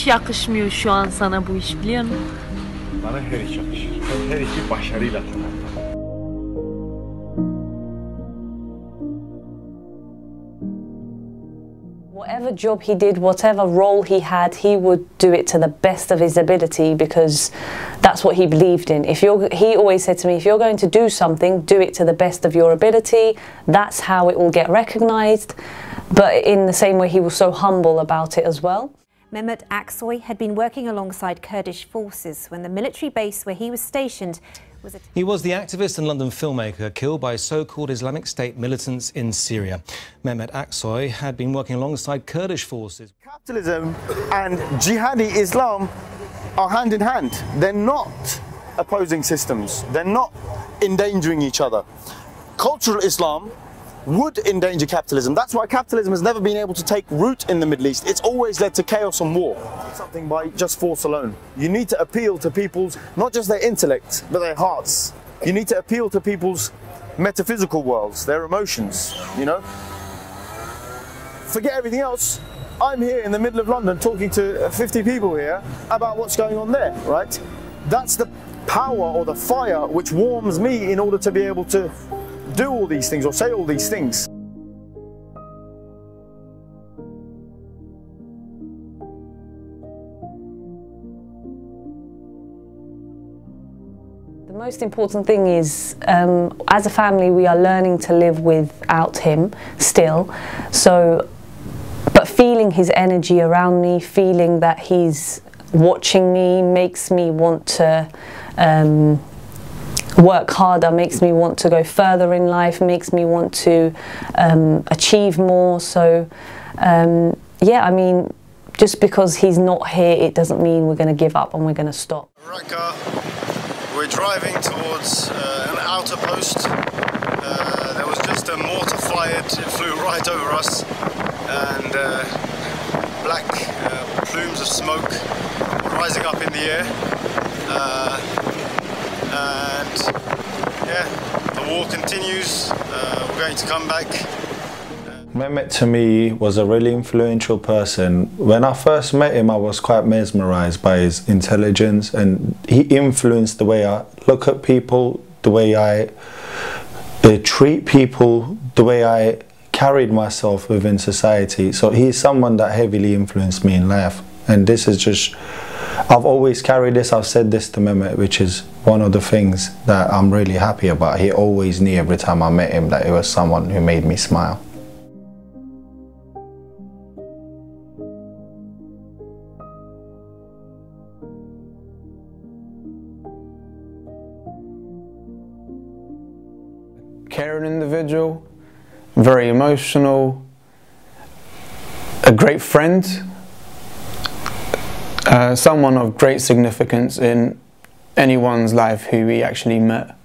hiç yakışmıyor şu an sana bu iş, biliyor musun? Bana her iş yakışır. Ben her işi başarıyla tamamlarım. Whatever job he did, whatever role he had, he would do it to the best of his ability because that's what he believed in. He always said to me, if you're going to do something, do it to the best of your ability. That's how it will get recognised. But in the same way, he was so humble about it as well. Mehmet Aksoy had been working alongside Kurdish forces when the military base where he was stationed was attacked. He was the activist and London filmmaker killed by so-called Islamic State militants in Syria. Mehmet Aksoy had been working alongside Kurdish forces. Capitalism and jihadi Islam are hand in hand. They're not opposing systems. They're not endangering each other. Cultural Islam would endanger capitalism. That's why capitalism has never been able to take root in the Middle East. It's always led to chaos and war. Something by just force alone. You need to appeal to people's, not just their intellect, but their hearts. You need to appeal to people's metaphysical worlds, their emotions, you know? Forget everything else. I'm here in the middle of London talking to 50 people here about what's going on there, right? That's the power or the fire which warms me in order to be able to do all these things or say all these things. The most important thing is, as a family, we are learning to live without him still. So, but feeling his energy around me, feeling that he's watching me, makes me want to work harder, makes me want to go further in life, makes me want to achieve more. So yeah, I mean, just because he's not here, it doesn't mean we're going to give up and we're going to stop. Raqqa, we're driving towards an outer post. There was just a mortar fired, it flew right over us, and black plumes of smoke rising up in the air. And yeah, the war continues. We're going to come back. Mehmet to me was a really influential person. When I first met him, I was quite mesmerized by his intelligence, and he influenced the way I look at people, the way I treat people, the way I carried myself within society. So he's someone that heavily influenced me in life, and this is just, I've always carried this. I've said this to Mehmet, which is one of the things that I'm really happy about. He always knew every time I met him that it was someone who made me smile. Caring individual, very emotional, a great friend, someone of great significance in anyone's life who we actually met.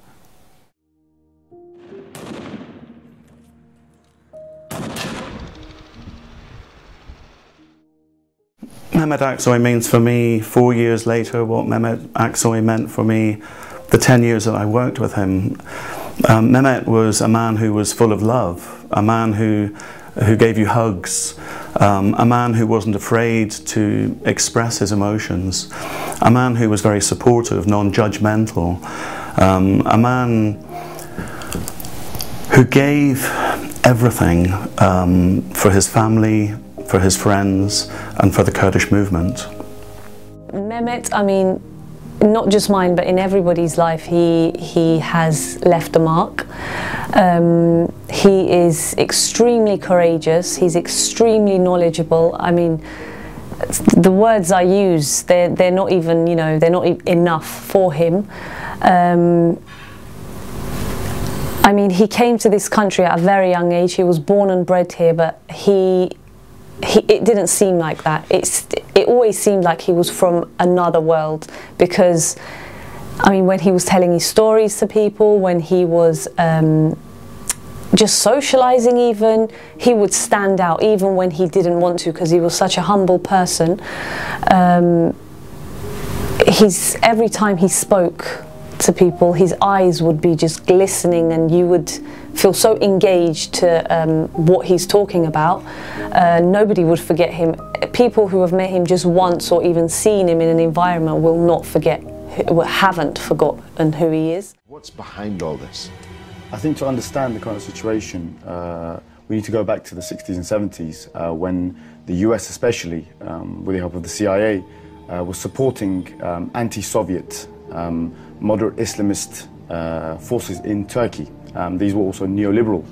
Mehmet Aksoy means for me 4 years later what Mehmet Aksoy meant for me the 10 years that I worked with him. Mehmet was a man who was full of love, a man who gave you hugs, a man who wasn't afraid to express his emotions, a man who was very supportive, non-judgmental, a man who gave everything for his family, for his friends, and for the Kurdish movement. Mehmet, I mean, not just mine, but in everybody's life, he has left a mark. He is extremely courageous. He's extremely knowledgeable. I mean, the words I use, they're not even, you know, they're not enough for him. I mean, he came to this country at a very young age. He was born and bred here, but it didn't seem like that. It always seemed like he was from another world, because, I mean, when he was telling his stories to people, when he was just socializing even, he would stand out even when he didn't want to, because he was such a humble person. Every time he spoke, to people, his eyes would be just glistening and you would feel so engaged to what he's talking about. Nobody would forget him. People who have met him just once or even seen him in an environment will not forget, haven't forgotten who he is. What's behind all this? I think to understand the current situation, we need to go back to the 60s and 70s when the US especially, with the help of the CIA, was supporting anti-Soviet moderate Islamist forces in Turkey. These were also neoliberal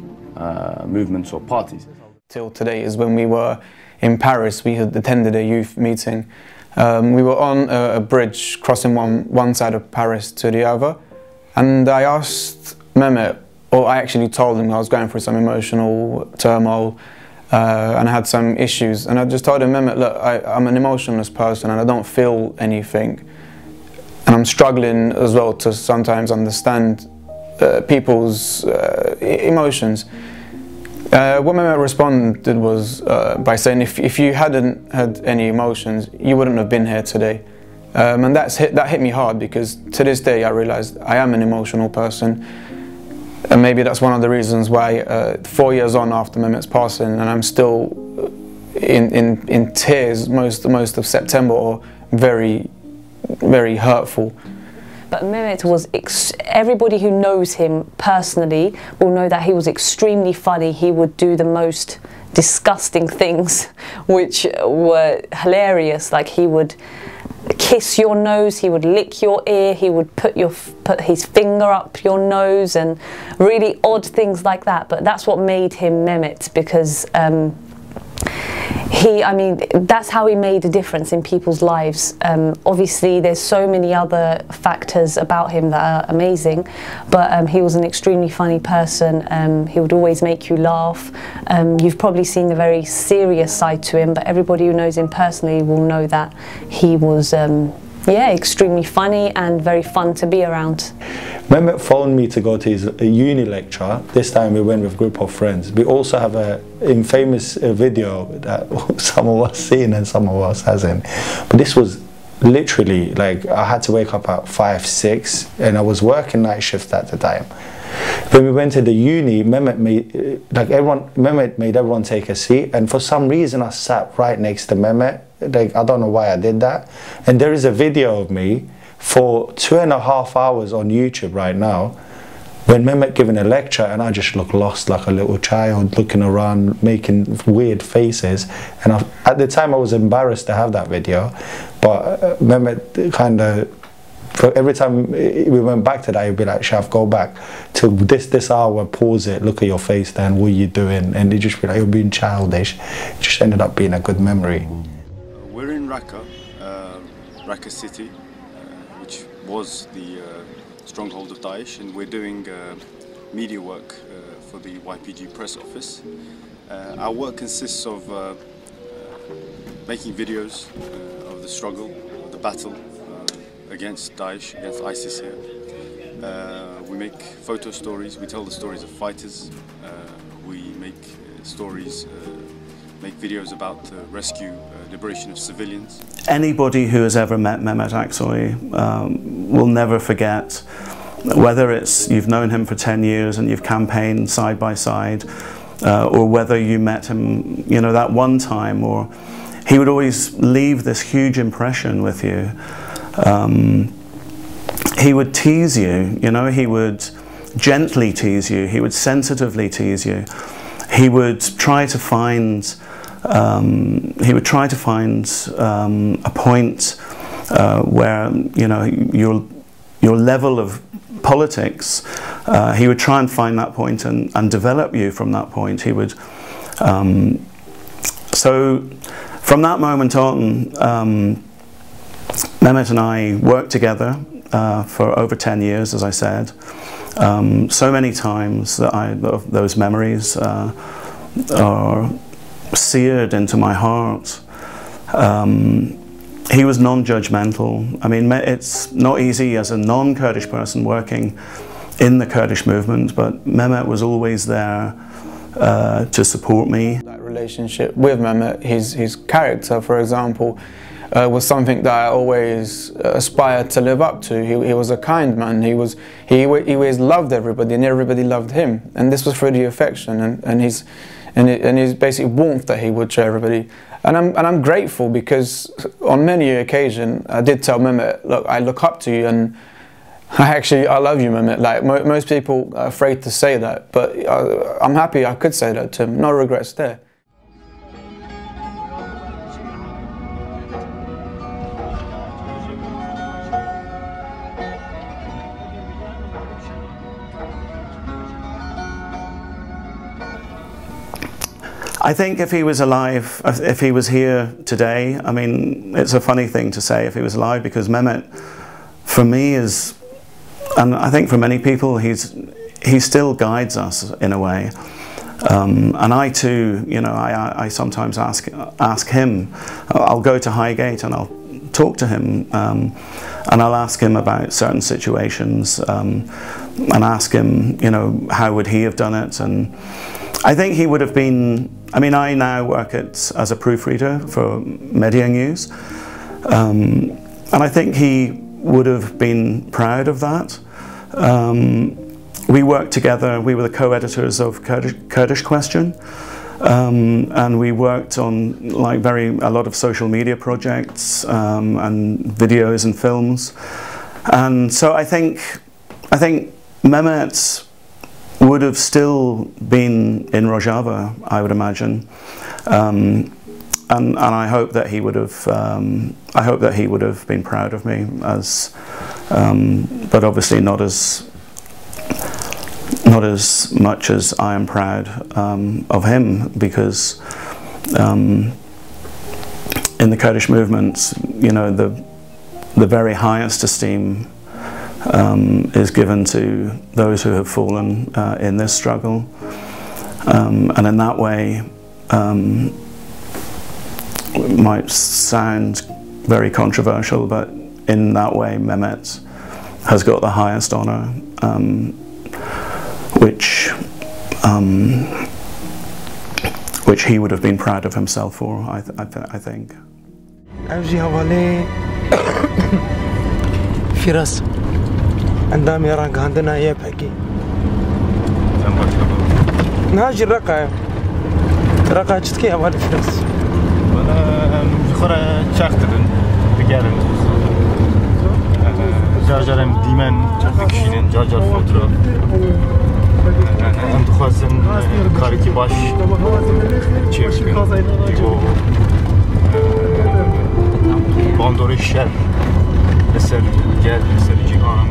movements or parties. Till today is when we were in Paris. We had attended a youth meeting. We were on a bridge crossing one side of Paris to the other, and I asked Mehmet, or I actually told him I was going through some emotional turmoil and I had some issues, and I just told him, Mehmet, look, I'm an emotionless person and I don't feel anything, and I'm struggling as well to sometimes understand people's emotions. What Mehmet responded was by saying, if you hadn't had any emotions, you wouldn't have been here today. And that hit me hard, because to this day I realised I am an emotional person. And maybe that's one of the reasons why 4 years on after Mehmet's passing, and I'm still in tears most of September, or very, very hurtful. But Mehmet was, everybody who knows him personally will know that he was extremely funny. He would do the most disgusting things, which were hilarious. Like, he would kiss your nose, he would lick your ear, he would put his finger up your nose, and really odd things like that. But that's what made him Mehmet, because I mean, that's how he made a difference in people's lives. Obviously, there's so many other factors about him that are amazing, but he was an extremely funny person. He would always make you laugh. You've probably seen the very serious side to him, but everybody who knows him personally will know that he was, yeah, extremely funny and very fun to be around. Mehmet phoned me to go to his uni lecture. This time we went with a group of friends. We also have a infamous video that some of us seen and some of us hasn't. But this was literally, like, I had to wake up at 5, 6, and I was working night shift at the time. When we went to the uni, Mehmet made everyone take a seat, and for some reason I sat right next to Mehmet. Like, I don't know why I did that. And there is a video of me for 2.5 hours on YouTube right now, when Mehmet giving a lecture, and I just look lost like a little child, looking around, making weird faces. And at the time I was embarrassed to have that video, but Mehmet kind of, every time we went back to that, he'd be like, Shaf, go back to this hour, pause it, look at your face then, what are you doing? And he'd just be like, you're being childish. It just ended up being a good memory. We're in Raqqa, Raqqa city, which was the stronghold of Daesh, and we're doing media work for the YPG press office. Our work consists of making videos of the struggle, of the battle against Daesh, against ISIS here. We make photo stories, we tell the stories of fighters, we make stories, make videos about rescue, liberation of civilians. Anybody who has ever met Mehmet Aksoy will never forget, whether it's you've known him for 10 years and you've campaigned side by side, or whether you met him, you know, that one time, or he would always leave this huge impression with you. He would tease you, you know, he would gently tease you, he would sensitively tease you. He would try to find a point where, you know, your level of politics, he would try and find that point and develop you from that point. He would, so from that moment on, Mehmet and I worked together for over 10 years, as I said. So many times that those memories are seared into my heart. He was non-judgmental. I mean, it's not easy as a non-Kurdish person working in the Kurdish movement, but Mehmet was always there to support me. That relationship with Mehmet, his character, for example, was something that I always aspired to live up to. He was a kind man. He always loved everybody, and everybody loved him. And this was through the affection and his basically warmth that he would show everybody. And I'm grateful, because on many occasions I did tell Mehmet, look, I look up to you, and I love you, Mehmet. Like most people are afraid to say that, but I'm happy I could say that to him. No regrets there. I think if he was alive, if he was here today, I mean, it's a funny thing to say if he was alive, because Mehmet, for me, is, and I think for many people, he still guides us in a way. And I too, you know, I sometimes ask him. I'll go to Highgate and I'll talk to him, and I'll ask him about certain situations, and ask him, you know, how would he have done it. And I think he would have been, I mean, I now work as a proofreader for Media News, and I think he would have been proud of that. We worked together, we were the co-editors of Kurdish Question, and we worked on like a lot of social media projects, and videos and films. And so I think Mehmet would have still been in Rojava, I would imagine, and I hope that he would have been proud of me, but obviously not as much as I am proud of him, because in the Kurdish movement, you know, the very highest esteem is given to those who have fallen in this struggle, and in that way, it might sound very controversial, but in that way Mehmet has got the highest honour, which he would have been proud of himself for, I think. عندما يراك عندنا يبحكي نهاجي الرقعة رقعة تتكي أول فلوس ولا بخورة شاخترن بقارن جارجارم ديمن تكشينن جارجار فوترا أنت خوازن كاريكي باش تشيفكن يقو باندور الشر لسر جال لسر جيهان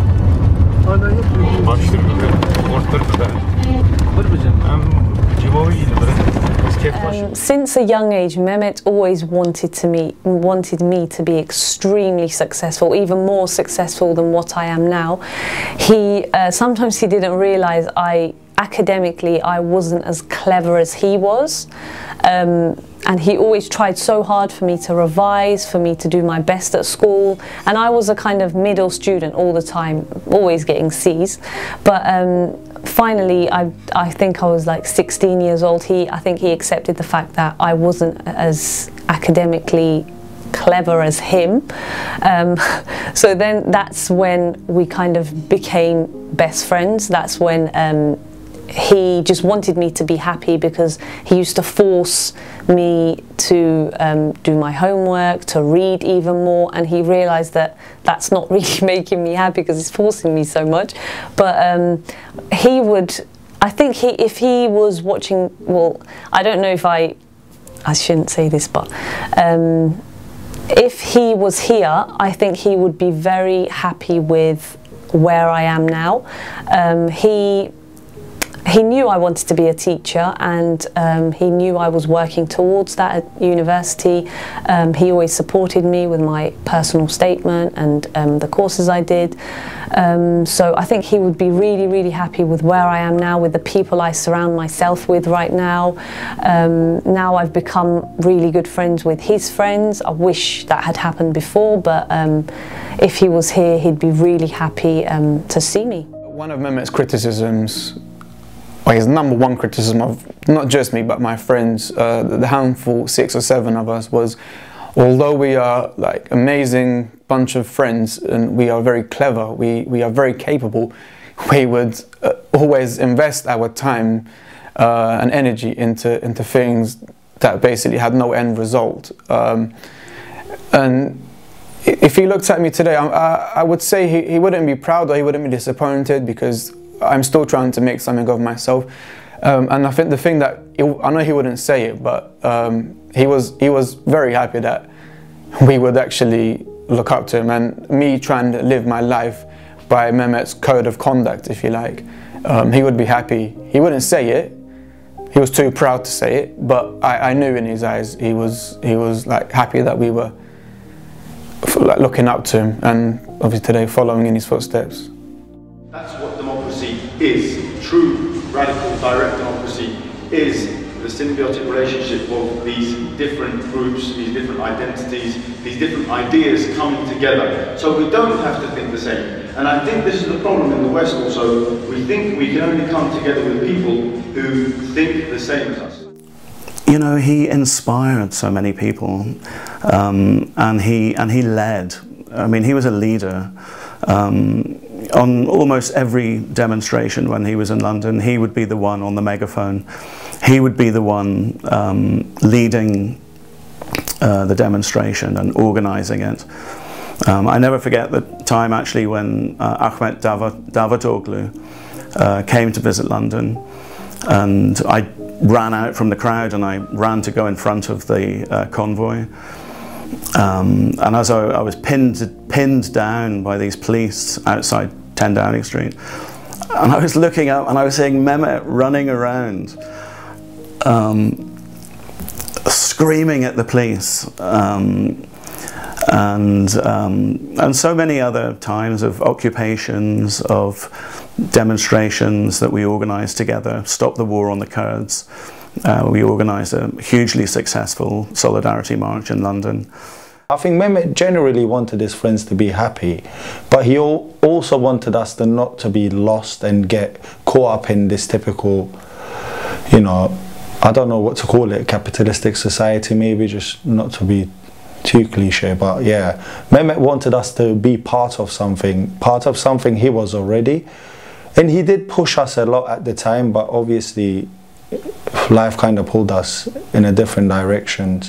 Since a young age, Mehmet always wanted me to be extremely successful, even more successful than what I am now. Sometimes he didn't realise academically I wasn't as clever as he was. And he always tried so hard for me to revise, for me to do my best at school, and I was a kind of middle student all the time, always getting C's. But finally, I think I was like 16 years old. I think he accepted the fact that I wasn't as academically clever as him. So then that's when we kind of became best friends. That's when he just wanted me to be happy, because he used to force me to do my homework, to read even more, and he realised that that's not really making me happy because he's forcing me so much. But he would, I think if he was watching, well, I don't know if I shouldn't say this, but if he was here, I think he would be very happy with where I am now. He knew I wanted to be a teacher, and he knew I was working towards that at university. He always supported me with my personal statement and the courses I did. So I think he would be really, really happy with where I am now, with the people I surround myself with right now. Now I've become really good friends with his friends. I wish that had happened before, but if he was here, he'd be really happy to see me. One of Mehmet's criticisms, well, his #1 criticism of not just me but my friends, the handful, 6 or 7 of us, was although we are like amazing bunch of friends and we are very clever, we are very capable, we would always invest our time and energy into things that basically had no end result. And if he looked at me today, I would say he wouldn't be proud or he wouldn't be disappointed, because I'm still trying to make something of myself. And I think the thing that, I know he wouldn't say it, but he was very happy that we would actually look up to him, and me trying to live my life by Mehmet's code of conduct, if you like. He would be happy. He wouldn't say it. He was too proud to say it, but I knew in his eyes he was like happy that we were like looking up to him, and obviously today following in his footsteps. That's what democracy is. True, radical, direct democracy is the symbiotic relationship of these different groups, these different identities, these different ideas coming together. So we don't have to think the same. And I think this is the problem in the West also. We think we can only come together with people who think the same as us. You know, he inspired so many people, and he led. I mean, he was a leader. On almost every demonstration when he was in London, he would be the one on the megaphone. He would be the one leading the demonstration and organising it. I never forget the time actually when Ahmet Davutoglu came to visit London, and I ran out from the crowd and I ran to go in front of the convoy. And as I was pinned down by these police outside 10 Downing Street, and I was looking up and I was seeing Mehmet running around, screaming at the police, and so many other times of occupations, of demonstrations that we organised together. Stop the War on the Kurds. We organised a hugely successful solidarity march in London. I think Mehmet generally wanted his friends to be happy, but he also wanted us to not to be lost and get caught up in this typical, you know, I don't know what to call it, capitalistic society maybe, just not to be too cliche, but yeah, Mehmet wanted us to be part of something he was already, and he did push us a lot at the time, but obviously life kind of pulled us in a different direction.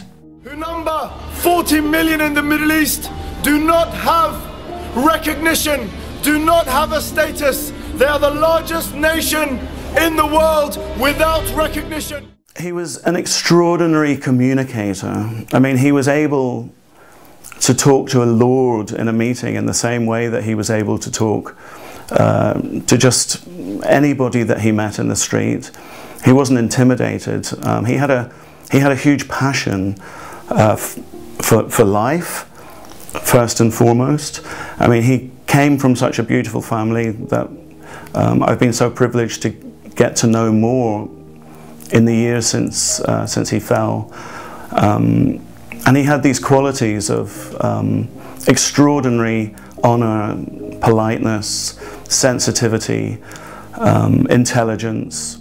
Who number 40 million in the Middle East do not have recognition, do not have a status. They are the largest nation in the world without recognition. He was an extraordinary communicator. I mean, he was able to talk to a lord in a meeting in the same way that he was able to talk to just anybody that he met in the street. He wasn't intimidated. He had a huge passion for life, first and foremost. I mean, he came from such a beautiful family that I've been so privileged to get to know more in the years since he fell. And he had these qualities of extraordinary honour, politeness, sensitivity, intelligence.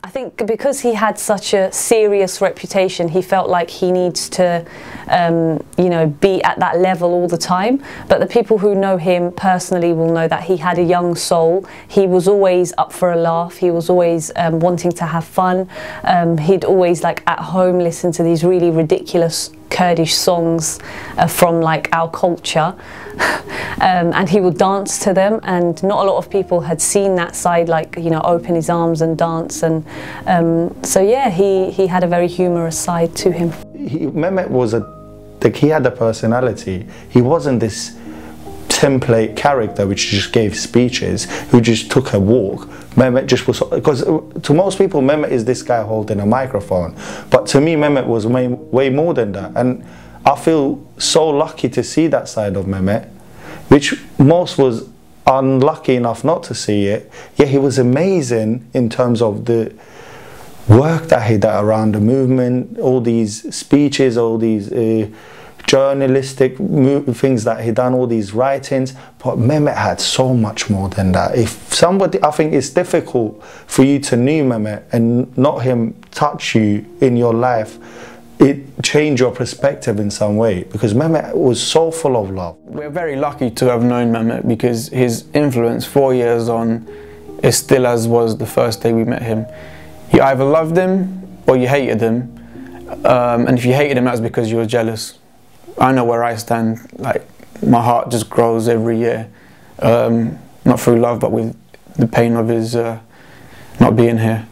I think because he had such a serious reputation, he felt like he needs to, you know, be at that level all the time. But the people who know him personally will know that he had a young soul. He was always up for a laugh. He was always wanting to have fun. He'd always, like, at home listen to these really ridiculous Kurdish songs from like our culture, and he would dance to them, and not a lot of people had seen that side, like, you know, open his arms and dance, and so yeah, he had a very humorous side to him. Mehmet was he had a personality. He wasn't this template character which just gave speeches, who just took a walk. Mehmet just was, because to most people Mehmet is this guy holding a microphone, but to me Mehmet was way more than that, and I feel so lucky to see that side of Mehmet, which most was unlucky enough not to see it. Yeah, he was amazing in terms of the work that he did around the movement, all these speeches, all these journalistic things that he done, all these writings. But Mehmet had so much more than that. If somebody, I think it's difficult for you to know Mehmet and not him touch you in your life, it changed your perspective in some way, because Mehmet was so full of love. We're very lucky to have known Mehmet, because his influence 4 years on is still as was the first day we met him. You either loved him or you hated him, and if you hated him, that's because you were jealous. I know where I stand. Like, my heart just grows every year, not through love, but with the pain of his not being here.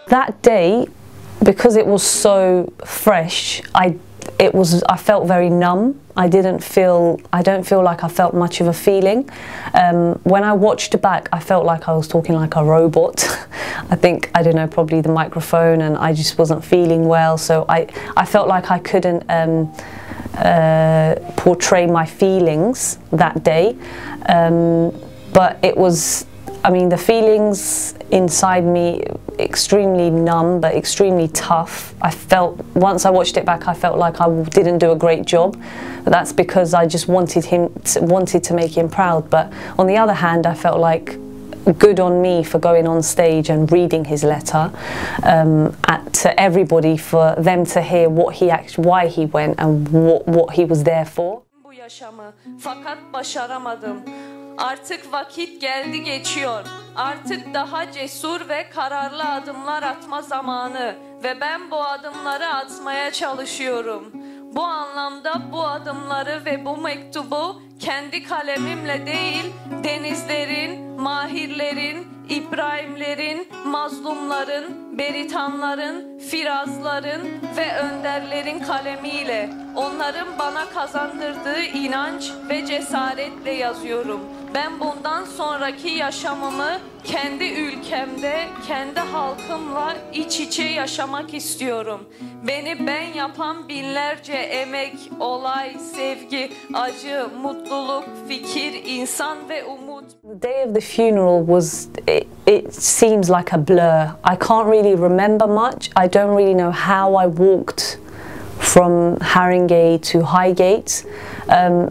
That day, because it was so fresh, I felt very numb. I don't feel like I felt much of a feeling. When I watched it back, I felt like I was talking like a robot. I don't know, probably the microphone, and I just wasn't feeling well, so I felt like I couldn't portray my feelings that day. But it was, I mean, the feelings inside me, extremely numb but extremely tough. I felt, once I watched it back, I felt like I didn't do a great job, but that's because I just wanted to make him proud. But on the other hand, I felt like good on me for going on stage and reading his letter to everybody, for them to hear what he why he went and what he was there for. Bu yaşamı fakat başaramadım. Artık vakit geldi geçiyor. Artık daha cesur ve kararlı adımlar atma zamanı ve ben bu adımları atmaya çalışıyorum. Bu anlamda bu adımları ve bu mektubu kendi kalemimle değil, denizlerin, mahirlerin, İbrahimlerin, mazlumların, beritanların, firazların ve önderlerin kalemiyle, onların bana kazandırdığı inanç ve cesaretle yazıyorum. Ben bundan sonraki yaşamımı kendi ülkemde, kendi halkımla iç içe yaşamak istiyorum. Beni ben yapan binlerce emek, olay, sevgi, acı, mutluluk, fikir, insan ve umut. The day of the funeral was, it seems like a blur. I can't really remember much. I don't really know how I walked from Haringey to Highgate,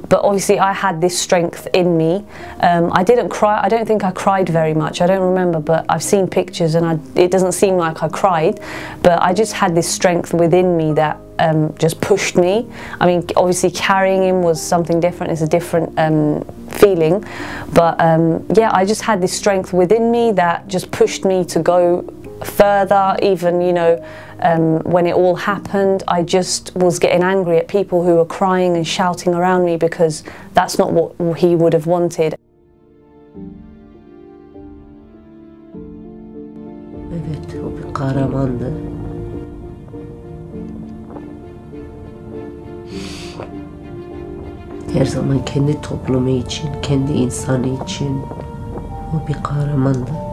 but obviously I had this strength in me. I didn't cry. I don't think I cried very much. I don't remember, but I've seen pictures and it doesn't seem like I cried, but I just had this strength within me that just pushed me. I mean, obviously carrying him was something different. It's a different feeling, but yeah, I just had this strength within me that just pushed me to go further. Even, you know, when it all happened, I just was getting angry at people who were crying and shouting around me, because that's not what he would have wanted. Evet, o bir kahramandı. Her zaman kendi toplumu için, kendi insanı için o bir kahramandı.